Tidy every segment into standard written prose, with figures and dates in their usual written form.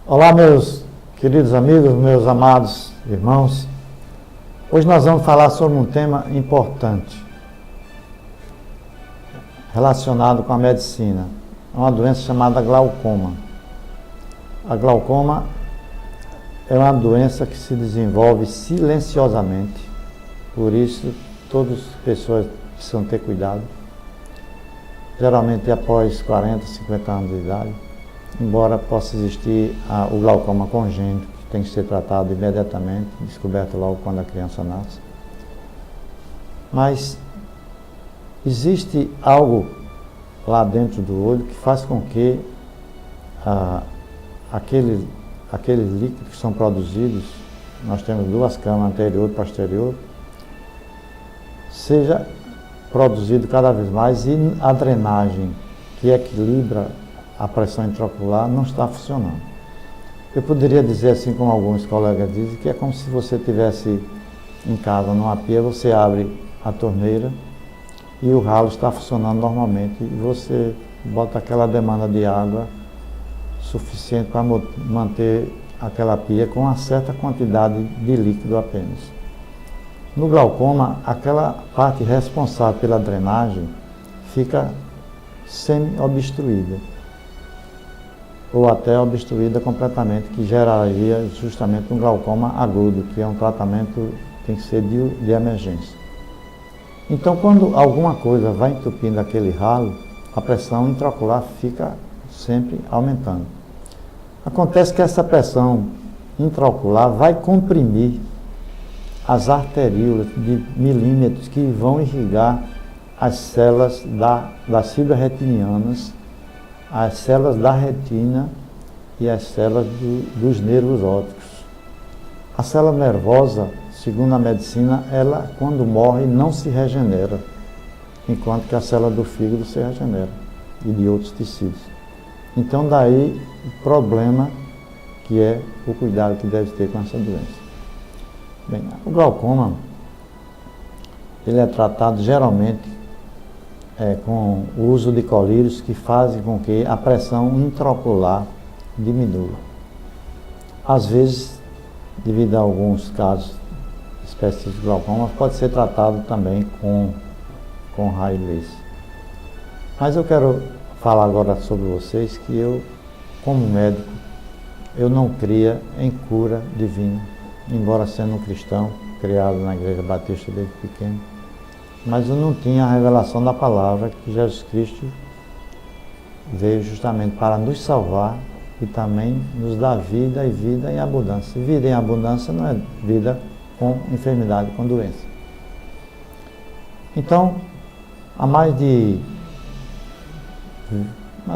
Olá, meus queridos amigos, meus amados irmãos. Hoje nós vamos falar sobre um tema importante relacionado com a medicina. É uma doença chamada glaucoma. A glaucoma é uma doença que se desenvolve silenciosamente, por isso todas as pessoas precisam ter cuidado. Geralmente após 40, 50 anos de idade, embora possa existir o glaucoma congênito, que tem que ser tratado imediatamente, descoberto logo quando a criança nasce. Mas existe algo lá dentro do olho que faz com que aqueles líquidos que são produzidos, nós temos duas câmaras, anterior e posterior, seja produzido cada vez mais e a drenagem que equilibra a pressão intraocular não está funcionando. Eu poderia dizer assim, como alguns colegas dizem, que é como se você estivesse em casa, numa pia, você abre a torneira e o ralo está funcionando normalmente e você bota aquela demanda de água suficiente para manter aquela pia com uma certa quantidade de líquido apenas. No glaucoma, aquela parte responsável pela drenagem fica semi-obstruída ou até obstruída completamente, que geraria justamente um glaucoma agudo, que é um tratamento que tem que ser de emergência. Então, quando alguma coisa vai entupindo aquele ralo, a pressão intraocular fica sempre aumentando. Acontece que essa pressão intraocular vai comprimir as arteríolas de milímetros que vão irrigar as células das fibras retinianas, as células da retina e as células dos nervos ópticos. A célula nervosa, segundo a medicina, ela quando morre não se regenera, enquanto que a célula do fígado se regenera e de outros tecidos. Então daí o problema que é o cuidado que deve ter com essa doença. Bem, o glaucoma, ele é tratado geralmente com o uso de colírios que fazem com que a pressão intraocular diminua. Às vezes, devido a alguns casos específicos de glaucoma, pode ser tratado também com raio laser. Mas eu quero falar agora sobre vocês que eu, como médico, eu não cria em cura divina, embora sendo um cristão, criado na Igreja Batista desde pequeno. Mas eu não tinha a revelação da palavra que Jesus Cristo veio justamente para nos salvar e também nos dar vida e vida em abundância. Vida em abundância não é vida com enfermidade, com doença. Então, há mais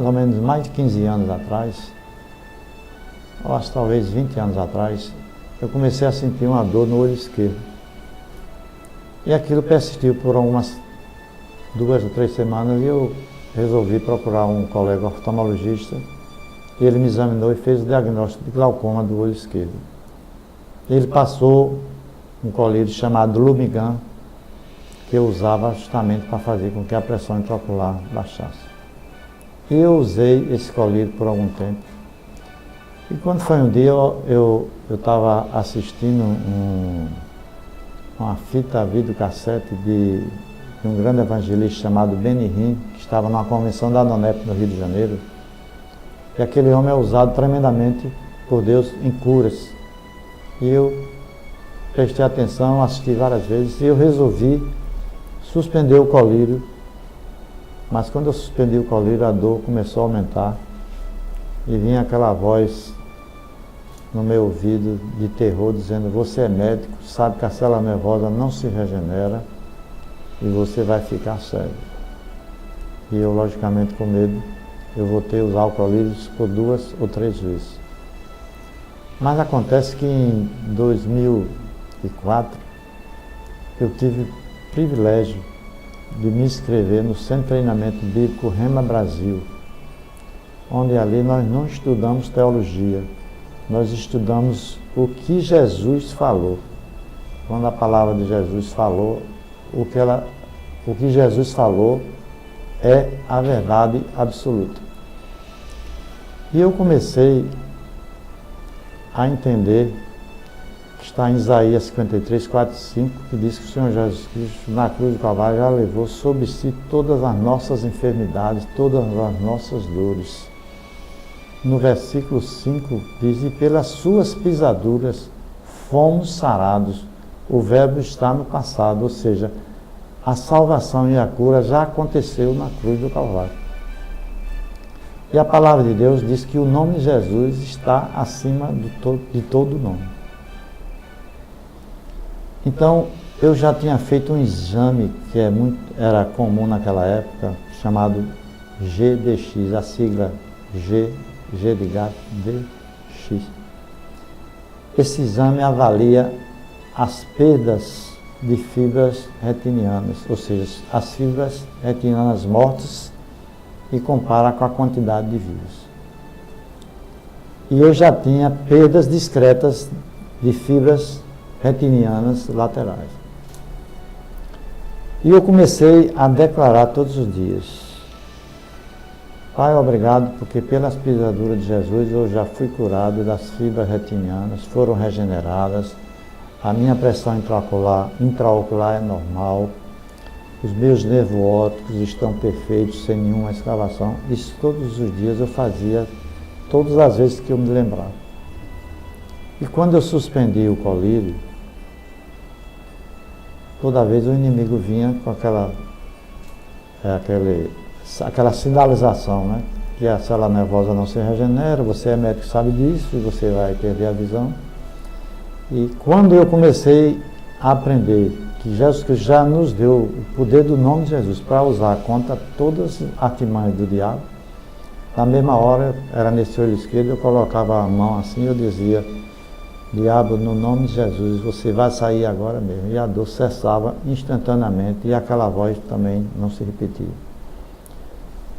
ou menos mais de 15 anos atrás, ou acho talvez 20 anos atrás, eu comecei a sentir uma dor no olho esquerdo. E aquilo persistiu por algumas 2 ou 3 semanas e eu resolvi procurar um colega oftalmologista e ele me examinou e fez o diagnóstico de glaucoma do olho esquerdo. Ele passou um colírio chamado Lumigan, que eu usava justamente para fazer com que a pressão intraocular baixasse. E eu usei esse colírio por algum tempo. E quando foi um dia, eu estava assistindo uma fita videocassete de um grande evangelista chamado Benny Hinn, que estava numa convenção da ANONEP no Rio de Janeiro. E aquele homem é usado tremendamente por Deus em curas. E eu prestei atenção, assisti várias vezes e eu resolvi suspender o colírio. Mas quando eu suspendi o colírio, a dor começou a aumentar e vinha aquela voz no meu ouvido de terror, dizendo: você é médico, sabe que a célula nervosa não se regenera e você vai ficar cego. E eu, logicamente, com medo, eu voltei a usar o colírios por 2 ou 3 vezes. Mas acontece que em 2004, eu tive o privilégio de me inscrever no Centro de Treinamento Bíblico Rema Brasil, onde ali nós não estudamos teologia, nós estudamos o que Jesus falou. Quando a palavra de Jesus falou, o que Jesus falou é a verdade absoluta. E eu comecei a entender que está em Isaías 53, 4 e 5, que diz que o Senhor Jesus Cristo, na cruz do Calvário, já levou sobre si todas as nossas enfermidades, todas as nossas dores. No versículo 5 diz, e pelas suas pisaduras fomos sarados. O verbo está no passado, ou seja, a salvação e a cura já aconteceu na cruz do Calvário. E a palavra de Deus diz que o nome de Jesus está acima de todo nome. Então, eu já tinha feito um exame que era comum naquela época, chamado GDX, a sigla G de gato, DX. Esse exame avalia as perdas de fibras retinianas, ou seja, as fibras retinianas mortas, e compara com a quantidade de vírus. E eu já tinha perdas discretas de fibras retinianas laterais. E eu comecei a declarar todos os dias: Pai, obrigado, porque pelas pisaduras de Jesus eu já fui curado das fibras retinianas, foram regeneradas, a minha pressão intraocular é normal, os meus nervos ópticos estão perfeitos, sem nenhuma escavação. Isso todos os dias eu fazia, todas as vezes que eu me lembrava. E quando eu suspendi o colírio, toda vez o inimigo vinha com aquela sinalização, né? Que a célula nervosa não se regenera, você é médico, sabe disso, e você vai perder a visão. E quando eu comecei a aprender que Jesus Cristo já nos deu o poder do nome de Jesus para usar contra todas as artimanhas do diabo, na mesma hora, era nesse olho esquerdo, eu colocava a mão assim e eu dizia: diabo, no nome de Jesus, você vai sair agora mesmo. E a dor cessava instantaneamente e aquela voz também não se repetia.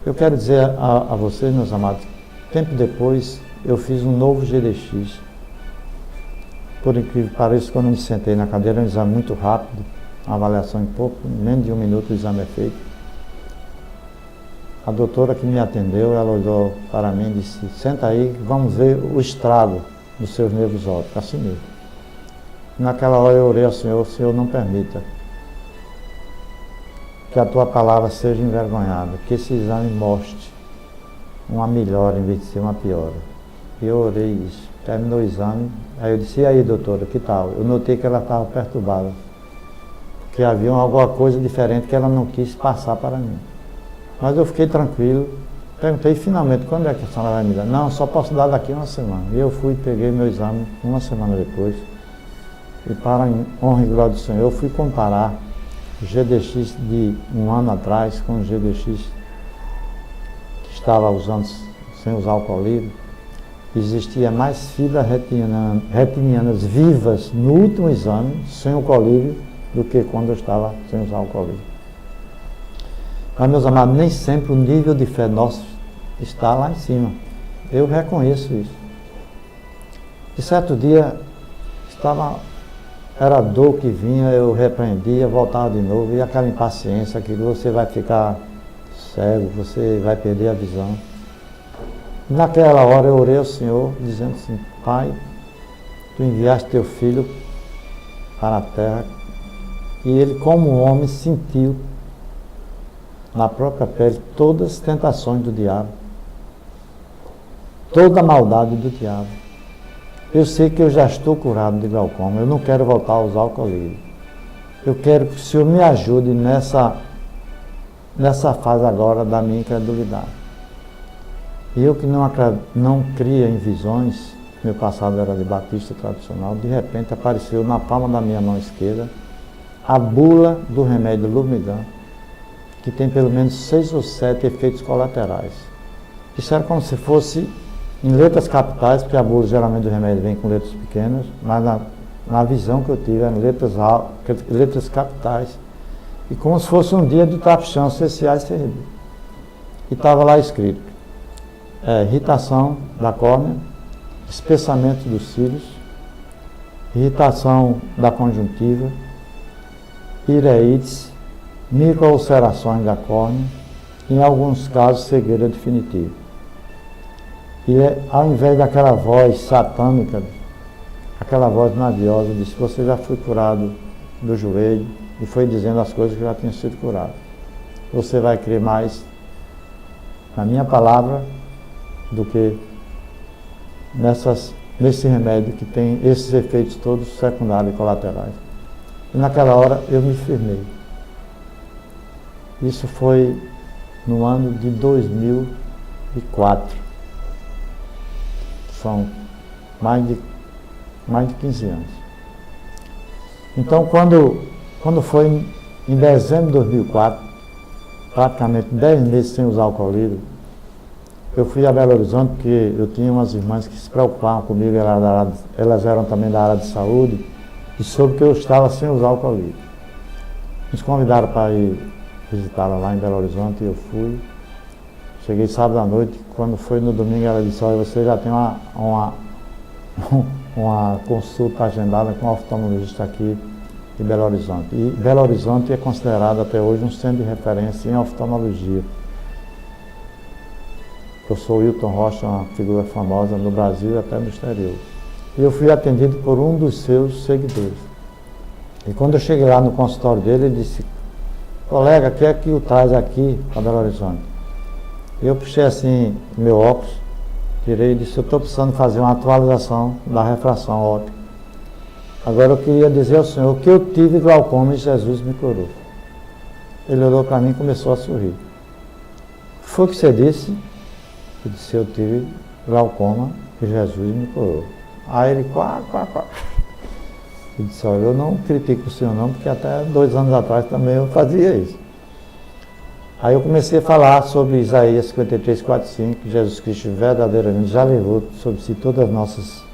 Eu quero dizer a vocês, meus amados, tempo depois eu fiz um novo GDX. Por incrível que pareça, quando eu me sentei na cadeira, é um exame muito rápido, uma avaliação em pouco, em menos de 1 minuto o exame é feito. A doutora que me atendeu, ela olhou para mim e disse: senta aí, vamos ver o estrago dos seus nervos ópticos, assim mesmo. Naquela hora eu orei ao Senhor: Senhor, não permita que a tua palavra seja envergonhada, que esse exame mostre uma melhora em vez de ser uma piora. E eu orei isso. Terminou o exame, aí eu disse: e aí, doutora, que tal? Eu notei que ela estava perturbada, que havia alguma coisa diferente que ela não quis passar para mim. Mas eu fiquei tranquilo. Perguntei finalmente: quando é que a senhora vai me dar? Não, só posso dar daqui 1 semana. E eu fui, peguei meu exame 1 semana depois. E para honra e glória do Senhor, eu fui comparar o GDX de 1 ano atrás com o GDX que estava usando sem usar o colírio. Existia mais fibras retinianas vivas no último exame, sem o colírio, do que quando eu estava sem usar o colírio. Mas, meus amados, nem sempre o nível de fé nosso está lá em cima. Eu reconheço isso. E certo dia, era dor que vinha, eu repreendia, voltava de novo, e aquela impaciência, que você vai ficar cego, você vai perder a visão. Naquela hora eu orei ao Senhor, dizendo assim: Pai, Tu enviaste Teu Filho para a terra, e Ele, como homem, sentiu na própria pele todas as tentações do diabo, toda a maldade do diabo. Eu sei que eu já estou curado de glaucoma, eu não quero voltar a usar o colírio. Eu quero que o Senhor me ajude nessa fase agora da minha incredulidade. E eu que não cria em visões, meu passado era de batista tradicional, de repente apareceu na palma da minha mão esquerda a bula do remédio Lumigan, que tem pelo menos 6 ou 7 efeitos colaterais. Isso era como se fosse em letras capitais, porque a bula geralmente do remédio vem com letras pequenas, mas na visão que eu tive eram letras capitais, e como se fosse um dia de trapichão CCA e CRB. E estava lá escrito: irritação da córnea, espessamento dos cílios, irritação da conjuntiva, ireites, microulcerações da córnea, em alguns casos cegueira definitiva. E ao invés daquela voz satânica aquela voz maviosa disse: você já foi curado do joelho, e foi dizendo as coisas que já tinham sido curado. Você vai crer mais na minha palavra do que nesse remédio que tem esses efeitos todos secundários e colaterais. E naquela hora eu me firmei. Isso foi no ano de 2004. São mais de 15 anos. Então, quando foi em dezembro de 2004, praticamente 10 meses sem usar o colírio, eu fui a Belo Horizonte porque eu tinha umas irmãs que se preocupavam comigo, elas eram também da área de saúde, e soube que eu estava sem usar o colírio. Nos convidaram para ir visitá-la lá em Belo Horizonte e eu fui. Cheguei sábado à noite, quando foi no domingo ela disse: olha, você já tem uma consulta agendada com um oftalmologista aqui em Belo Horizonte. E Belo Horizonte é considerado até hoje um centro de referência em oftalmologia. O professor Wilton Rocha é uma figura famosa no Brasil e até no exterior. E eu fui atendido por um dos seus seguidores. E quando eu cheguei lá no consultório dele, ele disse: colega, o que é que o traz aqui para Belo Horizonte? Eu puxei assim meu óculos, tirei e disse: eu estou precisando fazer uma atualização da refração óptica. Agora eu queria dizer ao senhor que eu tive glaucoma e Jesus me curou. Ele olhou para mim e começou a sorrir. Foi o que você disse? Eu disse: eu tive glaucoma e Jesus me curou. Aí ele, quá. Eu disse: olha, eu não critico o senhor não, porque até 2 anos atrás também eu fazia isso. Aí eu comecei a falar sobre Isaías 53, 4, 5, que Jesus Cristo verdadeiramente já levou sobre si todas as nossas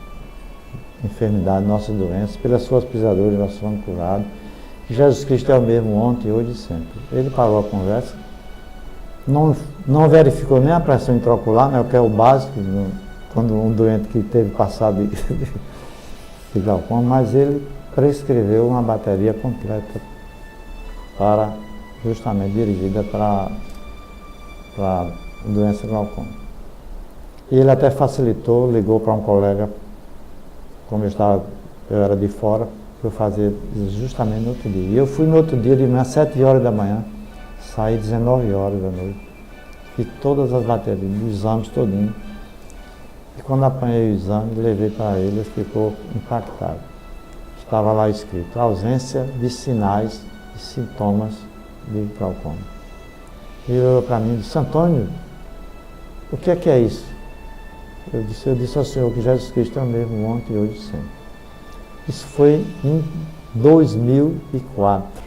enfermidades, nossas doenças, pelas suas pisaduras nós fomos curados, que Jesus Cristo é o mesmo ontem, hoje e sempre. Ele parou a conversa, não verificou nem a pressão intraocular, né, o que é o básico, quando um doente que teve passado de glaucoma, mas ele prescreveu uma bateria completa justamente dirigida para a doença glaucoma. E ele até facilitou, ligou para um colega, como eu era de fora, para eu fazer justamente no outro dia. E eu fui no outro dia, de manhã, 7 horas da manhã, saí 19 horas da noite, fiz todas as baterias, os exames todinho. E quando apanhei o exame, levei para ele, ele ficou impactado. Estava lá escrito: ausência de sinais e sintomas de glaucoma. E ele olhou para mim e disse: Antônio, o que é isso? Eu disse ao senhor que Jesus Cristo é o mesmo ontem, hoje e sempre. Isso foi em 2004.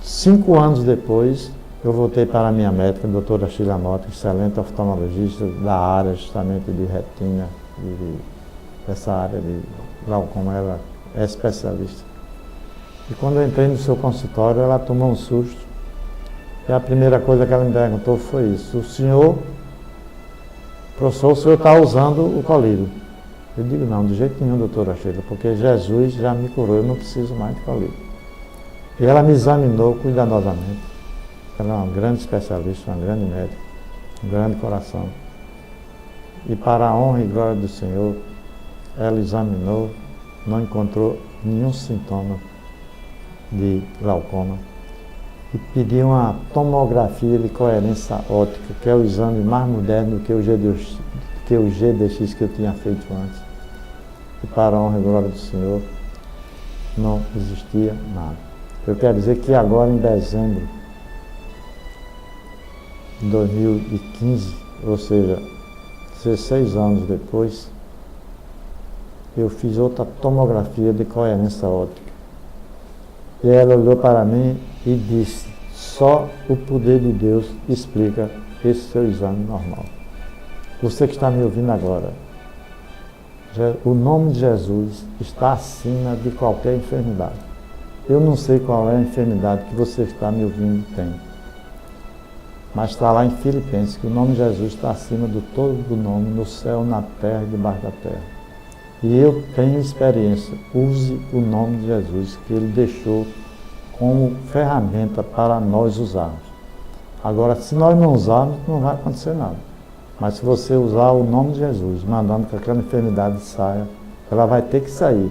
5 anos depois, eu voltei para a minha médica, a doutora Sheila Mota, excelente oftalmologista da área justamente de retina, dessa área de glaucoma, ela é especialista. E quando eu entrei no seu consultório, ela tomou um susto. E a primeira coisa que ela me perguntou foi isso: professor, o senhor está usando o colírio? Eu digo: não, de jeito nenhum, doutora Sheila, porque Jesus já me curou, eu não preciso mais de colírio. E ela me examinou cuidadosamente. Ela é uma grande especialista, uma grande médica, um grande coração. E para a honra e glória do Senhor, ela examinou, não encontrou nenhum sintoma de glaucoma e pediu uma tomografia de coerência óptica, que é o exame mais moderno do que o GDX que eu tinha feito antes. E para a honra e glória do Senhor, não existia nada. Eu quero dizer que agora, em dezembro de 2015, ou seja, 16 anos depois, eu fiz outra tomografia de coerência óptica. E ela olhou para mim e disse: só o poder de Deus explica esse seu exame normal. Você que está me ouvindo agora, o nome de Jesus está acima de qualquer enfermidade. Eu não sei qual é a enfermidade que você que está me ouvindo tem, mas está lá em Filipenses que o nome de Jesus está acima de todo nome, no céu, na terra e debaixo da terra. E eu tenho experiência. Use o nome de Jesus, que Ele deixou como ferramenta para nós usarmos. Agora, se nós não usarmos, não vai acontecer nada. Mas se você usar o nome de Jesus, mandando que aquela enfermidade saia, ela vai ter que sair.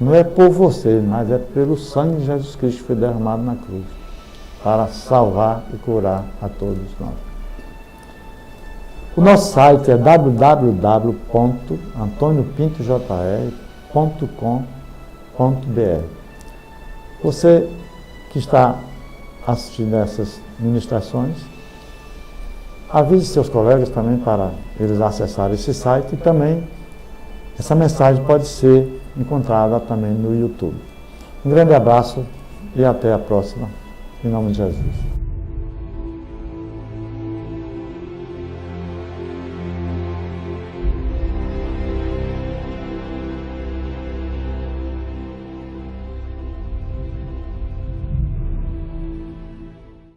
Não é por você, mas é pelo sangue de Jesus Cristo que foi derramado na cruz, para salvar e curar a todos nós. O nosso site é www.antoniopintojr.com.br. Você que está assistindo a essas ministrações, avise seus colegas também para eles acessarem esse site, e também essa mensagem pode ser encontrada também no YouTube. Um grande abraço e até a próxima, em nome de Jesus.